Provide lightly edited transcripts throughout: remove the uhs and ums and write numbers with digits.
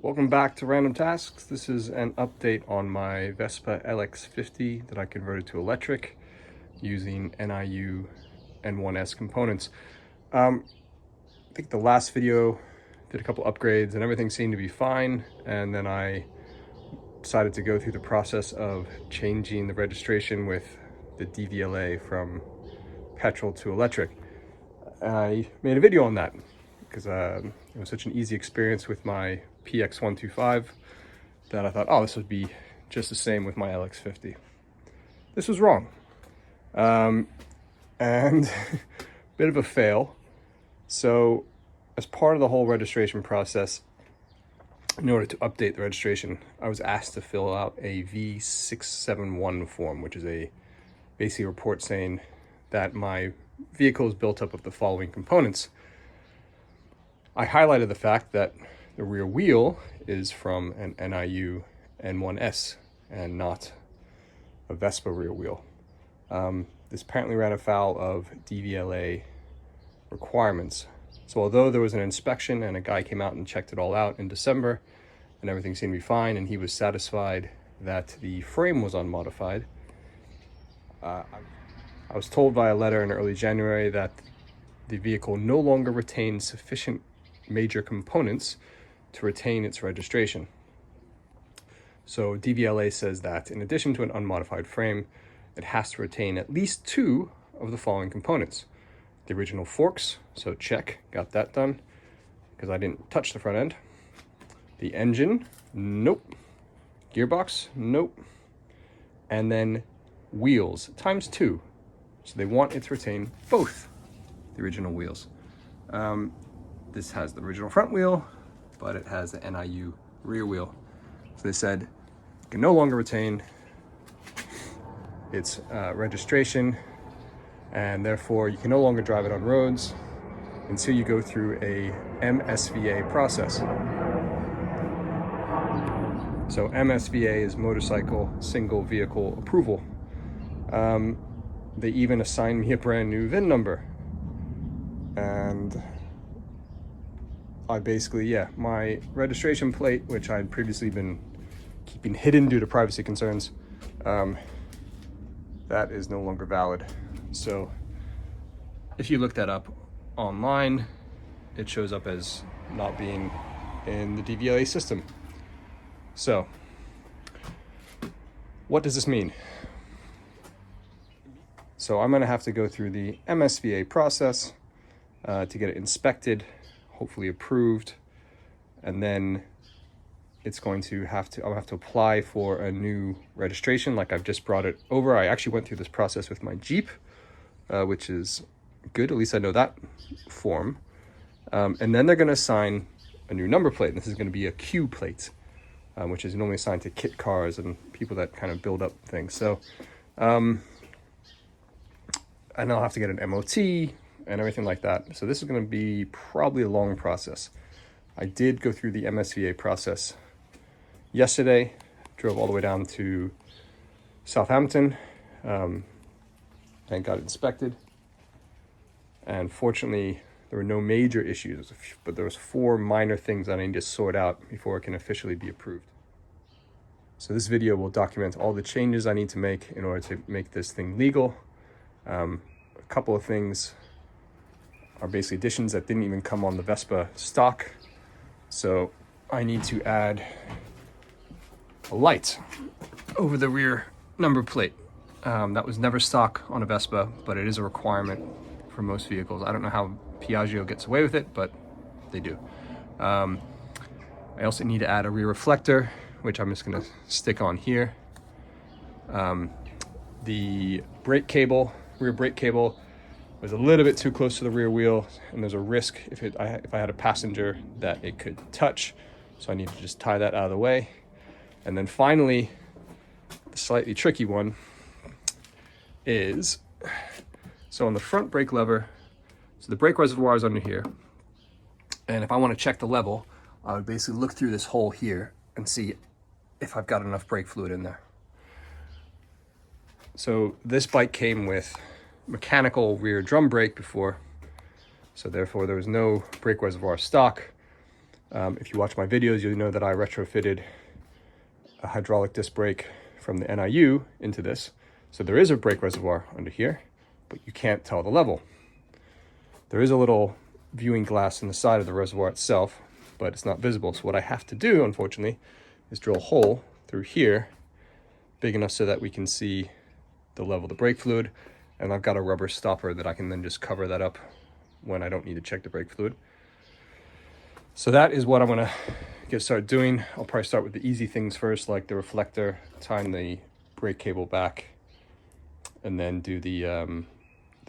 Welcome back to Random Tasks. This is an update on my Vespa LX50 that I converted to electric using NIU N1S components. I think the last video did a couple upgrades and everything seemed to be fine, and then I decided to go through the process of changing the registration with the DVLA from petrol to electric. I made a video on that because it was such an easy experience with my PX125 that I thought, oh, this would be just the same with my LX50. This was wrong. And bit of a fail. So as part of the whole registration process, in order to update the registration, I was asked to fill out a V671 form, which is basically a report saying that my vehicle is built up of the following components. I highlighted the fact that the rear wheel is from an NIU N1S and not a Vespa rear wheel. This apparently ran afoul of DVLA requirements. So although there was an inspection and a guy came out and checked it all out in December and everything seemed to be fine and he was satisfied that the frame was unmodified, I was told via letter in early January that the vehicle no longer retains sufficient major components to retain its registration. So DVLA says that in addition to an unmodified frame, it has to retain at least two of the following components. The original forks, so check, got that done, because I didn't touch the front end. The engine, nope. Gearbox, nope. And then wheels, times two. So they want it to retain both the original wheels. This has the original front wheel, but it has the NIU rear wheel. So they said it can no longer retain its registration, and therefore you can no longer drive it on roads until you go through a MSVA process. So MSVA is motorcycle single vehicle approval. They even assigned me a brand new VIN number, and I basically, my registration plate, which I'd previously been keeping hidden due to privacy concerns, that is no longer valid. So if you look that up online, it shows up as not being in the DVLA system. So what does this mean? So I'm gonna have to go through the MSVA process to get it inspected, hopefully approved, and then I'll have to apply for a new registration. Like, I've just brought it over. I actually went through this process with my Jeep, which is good. At least I know that form. And then they're going to assign a new number plate. And this is going to be a Q plate, which is normally assigned to kit cars and people that kind of build up things. So, and I'll have to get an MOT and everything like that. So this is going to be probably a long process. I did go through the MSVA process yesterday, drove all the way down to Southampton, and got it inspected. And fortunately, there were no major issues, but there was 4 minor things that I need to sort out before it can officially be approved. So this video will document all the changes I need to make in order to make this thing legal. A couple of things are basically additions that didn't even come on the Vespa stock. So I need to add a light over the rear number plate. That was never stock on a Vespa, but it is a requirement for most vehicles. I don't know how Piaggio gets away with it, but they do. I also need to add a rear reflector, which I'm just gonna stick on here. The brake cable, rear brake cable, was a little bit too close to the rear wheel, and there's a risk if I had a passenger that it could touch. So I need to just tie that out of the way. And then finally, the slightly tricky one is, so on the front brake lever, so the brake reservoir is under here. And if I want to check the level, I would basically look through this hole here and see if I've got enough brake fluid in there. So this bike came with mechanical rear drum brake before, so therefore there was no brake reservoir stock. If you watch my videos, you'll know that I retrofitted a hydraulic disc brake from the NIU into this. So there is a brake reservoir under here, but you can't tell the level. There is a little viewing glass in the side of the reservoir itself, but it's not visible. So what I have to do, unfortunately, is drill a hole through here, big enough so that we can see the level of the brake fluid. And I've got a rubber stopper that I can then just cover that up when I don't need to check the brake fluid. So that is what I'm gonna get started doing. I'll probably start with the easy things first, like the reflector, tying the brake cable back, and then do the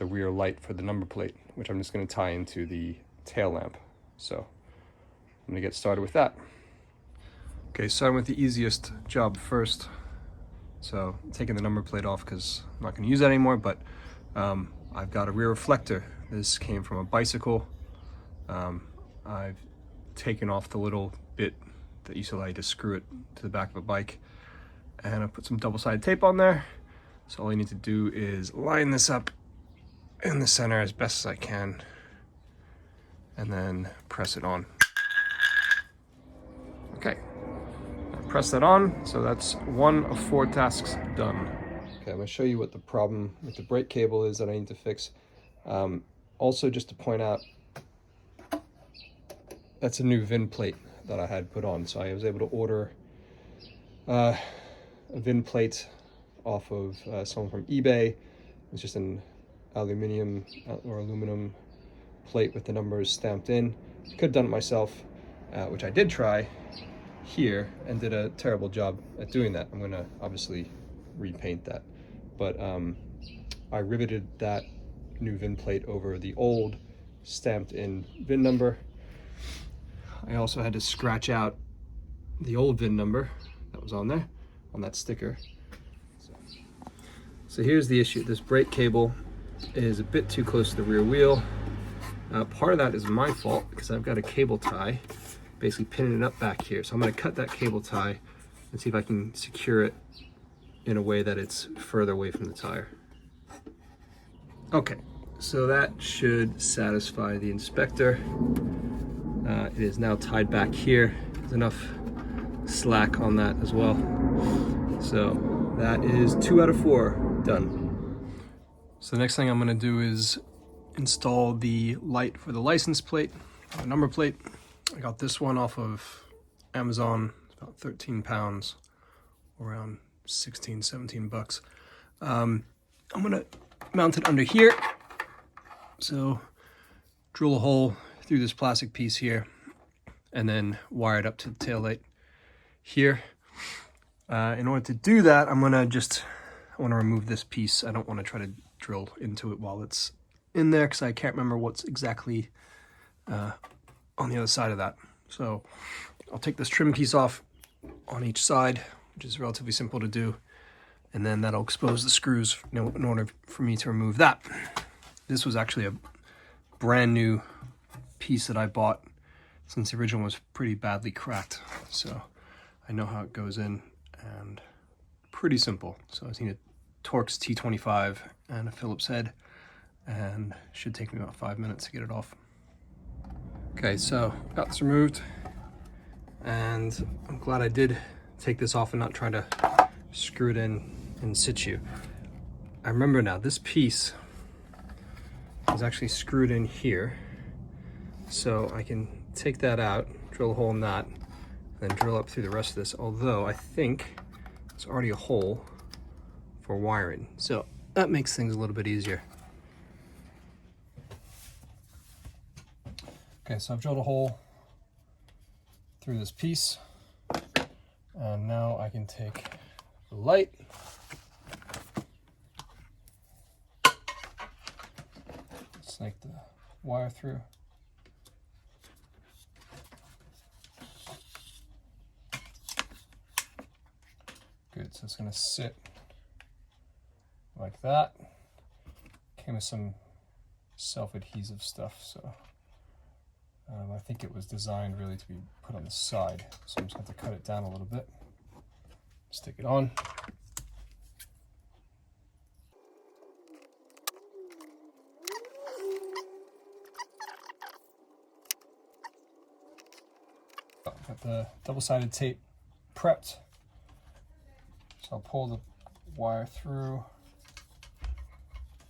rear light for the number plate, which I'm just gonna tie into the tail lamp. So I'm gonna get started with that. Okay, starting with the easiest job first. So taking the number plate off because I'm not gonna use that anymore, but I've got a rear reflector. This came from a bicycle. I've taken off the little bit that used to allow you to screw it to the back of a bike, and I put some double-sided tape on there. So all you need to do is line this up in the center as best as I can, and then press it on. Okay, I press that on, so that's 1 of 4 tasks done. Okay, I'm gonna show you what the problem with the brake cable is that I need to fix. Also, just to point out, that's a new VIN plate that I had put on. So I was able to order a VIN plate off of someone from eBay. It's just an aluminum plate with the numbers stamped in. I could have done it myself, which I did try here and did a terrible job at doing that. I'm gonna obviously repaint that. But I riveted that new VIN plate over the old stamped in VIN number. I also had to scratch out the old VIN number that was on there, on that sticker. So here's the issue. This brake cable is a bit too close to the rear wheel. Part of that is my fault because I've got a cable tie basically pinning it up back here. So I'm going to cut that cable tie and see if I can secure it in a way that it's further away from the tire. Okay, so that should satisfy the inspector. It is now tied back here. There's enough slack on that as well. So that is 2 out of 4 done. So the next thing I'm gonna do is install the light for the license plate, the number plate. I got this one off of Amazon. It's about 13 pounds, around 16, 17 bucks. I'm gonna mount it under here. So drill a hole through this plastic piece here and then wire it up to the tail light here. In order to do that, I want to remove this piece. I don't want to try to drill into it while it's in there because I can't remember what's exactly on the other side of that. So I'll take this trim piece off on each side, which is relatively simple to do, and then that'll expose the screws in order for me to remove that. This was actually a brand new piece that I bought since the original was pretty badly cracked. So I know how it goes in, and pretty simple. So I just need a Torx T25 and a Phillips head, and it should take me about 5 minutes to get it off. Okay, so got this removed, and I'm glad I did take this off and not try to screw it in situ. I remember now, this piece is actually screwed in here, so I can take that out, drill a hole in that, and then drill up through the rest of this, although I think there's already a hole for wiring, so that makes things a little bit easier. Okay, so I've drilled a hole through this piece, and now I can take the light, snake the wire through. Good, so it's going to sit like that. Came with some self-adhesive stuff, so I think it was designed really to be put on the side. So I'm just going to cut it down a little bit, stick it on. out. Got the double-sided tape prepped. So I'll pull the wire through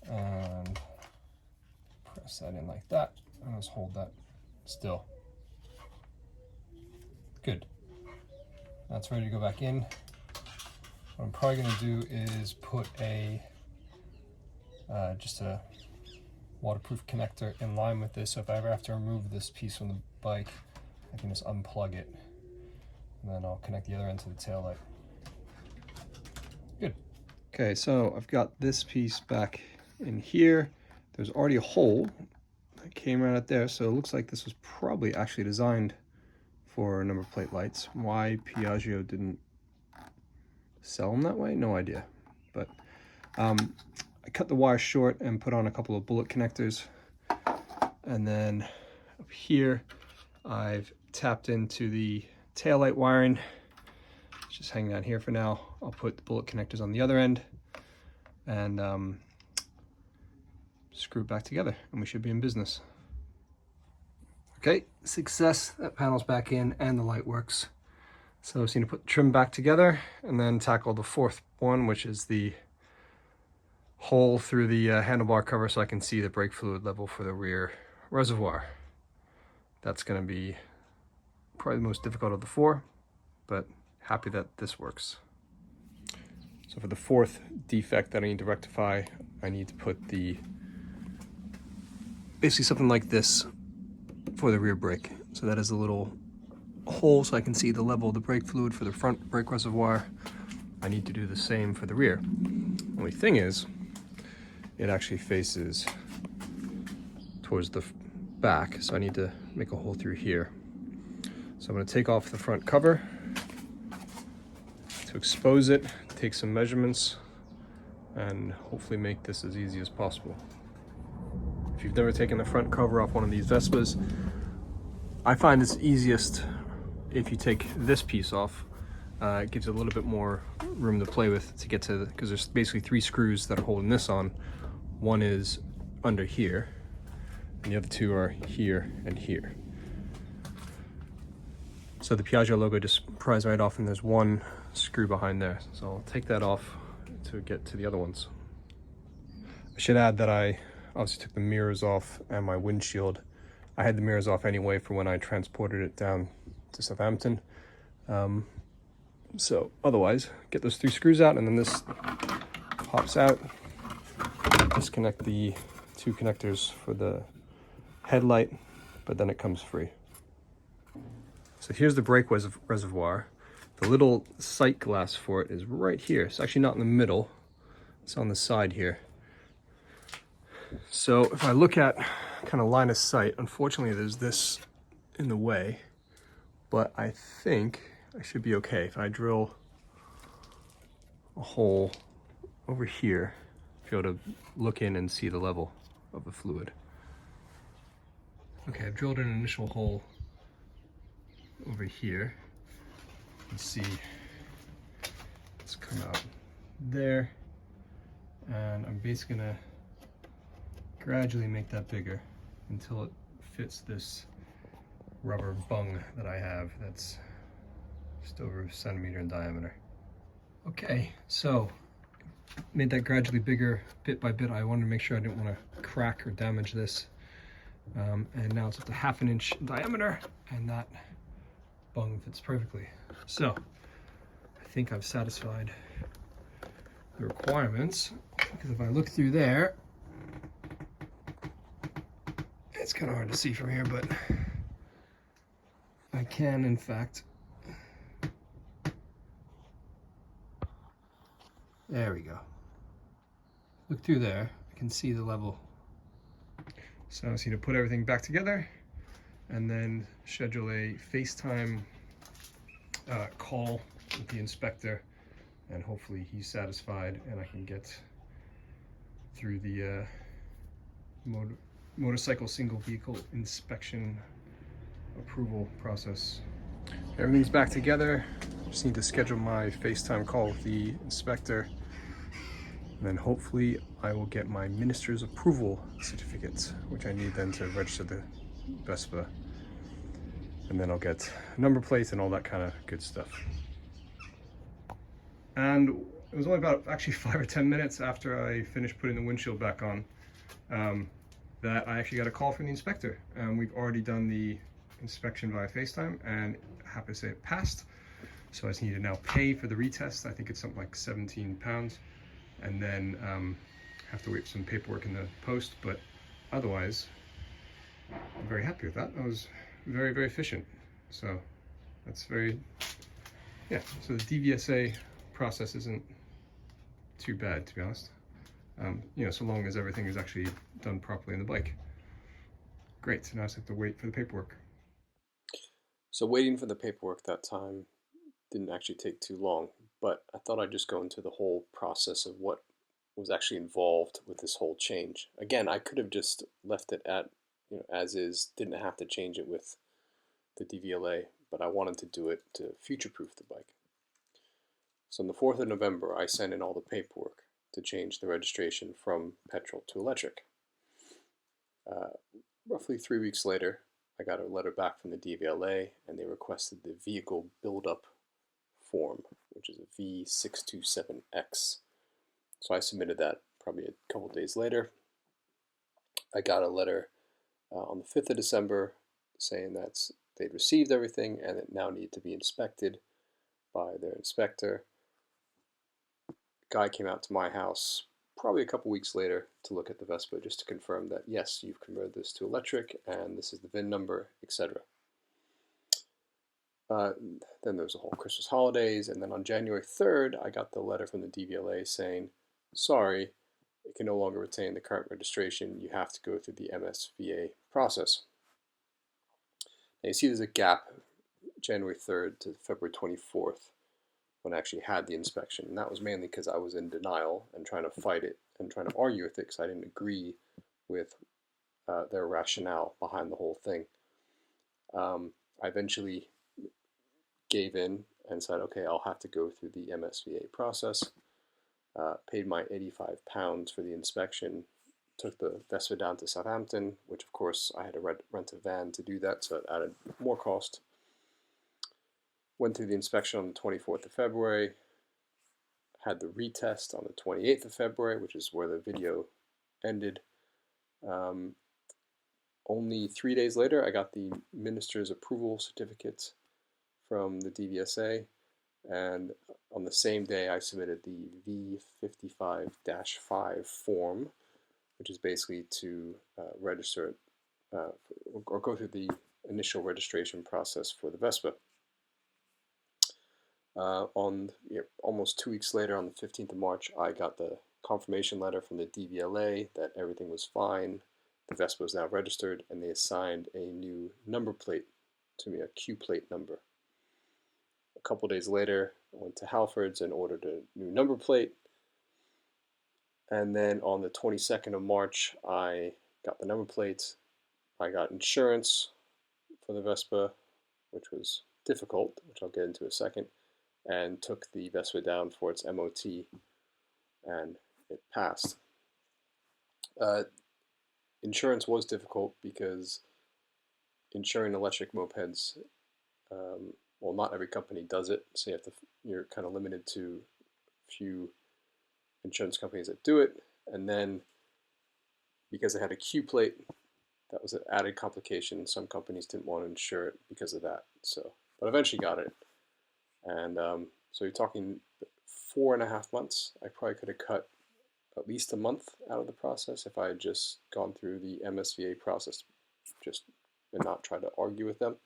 and press that in like that. And let's hold that still. Good. That's ready to go back in. What I'm probably going to do is put a just a waterproof connector in line with this, so if I ever have to remove this piece from the bike, I can just unplug it, and then I'll connect the other end to the taillight. Good. Okay, so I've got this piece back in here. There's already a hole that came right out there, so it looks like this was probably actually designed for number plate lights. Why Piaggio didn't sell them that way, no idea. But I cut the wire short and put on a couple of bullet connectors, and then up here I've tapped into the taillight wiring. It's just hanging out here for now. I'll put the bullet connectors on the other end and screw it back together, and we should be in business. Okay, success. That panel's back in and the light works. So I just need to put the trim back together and then tackle the fourth one, which is the hole through the handlebar cover so I can see the brake fluid level for the rear reservoir. That's going to be probably the most difficult of the four, but happy that this works. So for the fourth defect that I need to rectify, I need to put basically something like this for the rear brake. So that is a little hole so I can see the level of the brake fluid for the front brake reservoir. I need to do the same for the rear. Only thing is, it actually faces towards the back, so I need to make a hole through here. So I'm going to take off the front cover to expose it, take some measurements, and hopefully make this as easy as possible. If you've never taken the front cover off one of these Vespas, I find it's easiest if you take this piece off. It gives you a little bit more room to play with to get to, because there's basically 3 screws that are holding this on. One is under here, and the other 2 are here and here. So the Piaggio logo just pries right off, and there's 1 screw behind there. So I'll take that off to get to the other ones. I should add that I obviously took the mirrors off and my windshield. I had the mirrors off anyway for when I transported it down to Southampton. So otherwise, get those 3 screws out, and then this pops out. Disconnect the 2 connectors for the headlight, but then it comes free. So here's the brake reservoir. The little sight glass for it is right here. It's actually not in the middle. It's on the side here. So if I look at kind of line of sight, unfortunately there's this in the way, but I think I should be okay if I drill a hole over here, be able to look in and see the level of the fluid. Okay, I've drilled an initial hole over here. You can see it's come out there, and I'm basically gonna gradually make that bigger until it fits this rubber bung that I have that's just over a centimeter in diameter. Okay, so made that gradually bigger bit by bit. I wanted to make sure I didn't want to crack or damage this. And now it's up to 1/2 inch in diameter, and that bung fits perfectly. So I think I've satisfied the requirements, because if I look through there, it's kind of hard to see from here, but I can in fact, there we go. Look through there, I can see the level. So I just need to put everything back together and then schedule a FaceTime call with the inspector, and hopefully he's satisfied and I can get through the motorcycle single vehicle inspection approval process. Everything's back together. Just need to schedule my FaceTime call with the inspector, and then hopefully I will get my minister's approval certificate, which I need then to register the Vespa. and then I'll get number plates and all that kind of good stuff. And it was only about actually 5 or 10 minutes after I finished putting the windshield back on that I actually got a call from the inspector. We've already done the inspection via FaceTime, and happy to say it passed. So I just need to now pay for the retest. I think it's something like £17, and then have to wait for some paperwork in the post. But otherwise, I'm very happy with that. That was very, very efficient. So that's very, yeah. So the DVSA process isn't too bad, to be honest. You know, so long as everything is actually done properly on the bike. Great, so now I just have to wait for the paperwork. So waiting for the paperwork that time didn't actually take too long, but I thought I'd just go into the whole process of what was actually involved with this whole change. Again, I could have just left it at, you know, as is, didn't have to change it with the DVLA, but I wanted to do it to future-proof the bike. So on the 4th of November, I sent in all the paperwork to change the registration from petrol to electric. Roughly 3 weeks later, I got a letter back from the DVLA, and they requested the vehicle build-up form, which is a V627X. So I submitted that probably a couple days later. I got a letter on the 5th of December saying that they'd received everything and it now needed to be inspected by their inspector. Guy came out to my house probably a couple weeks later to look at the Vespa just to confirm that yes, you've converted this to electric and this is the VIN number, etc. Then there was the whole Christmas holidays, and then on January 3rd I got the letter from the DVLA saying, sorry, it can no longer retain the current registration, you have to go through the MSVA process. Now you see there's a gap, January 3rd to February 24th, when I actually had the inspection. And that was mainly because I was in denial and trying to fight it and trying to argue with it because I didn't agree with their rationale behind the whole thing. I eventually gave in and said, okay, I'll have to go through the MSVA process. Paid my £85 for the inspection, took the Vespa down to Southampton, which of course I had to rent a van to do that, so it added more cost. Went through the inspection on the 24th of February, had the retest on the 28th of February, which is where the video ended. Only 3 days later, I got the minister's approval certificate from the DVSA, and on the same day I submitted the V55-5 form, which is basically to register or go through the initial registration process for the Vespa. Almost 2 weeks later, on the 15th of March, I got the confirmation letter from the DVLA that everything was fine, the Vespa was now registered, and they assigned a new number plate to me, a Q plate number. A couple days later, I went to Halford's and ordered a new number plate. And then on the 22nd of March, I got the number plates. I got insurance for the Vespa, which was difficult, which I'll get into in a second, and took the Vespa down for its MOT, and it passed. Insurance was difficult because insuring electric mopeds, well, not every company does it, so you're kind of limited to a few insurance companies that do it, and then because it had a Q plate, that was an added complication. Some companies didn't want to insure it because of that. So, but eventually got it, and so you're talking 4.5 months. I probably could have cut at least a month out of the process if I had just gone through the MSVA process, and not try to argue with them.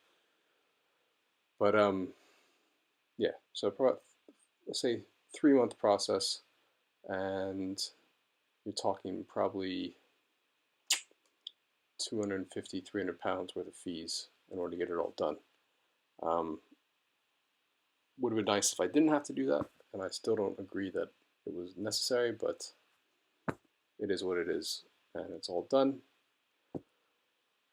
But yeah, so probably, let's say 3-month process, and you're talking probably 250, 300 pounds worth of fees in order to get it all done. Would have been nice if I didn't have to do that, and I still don't agree that it was necessary, but it is what it is, and it's all done.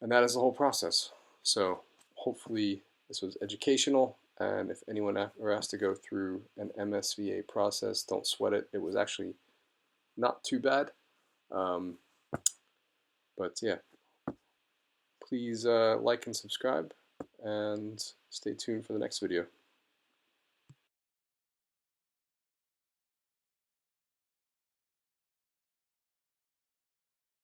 And that is the whole process. So hopefully this was educational, and if anyone ever has to go through an MSVA process, don't sweat it. It was actually not too bad. But yeah, please like and subscribe, and stay tuned for the next video.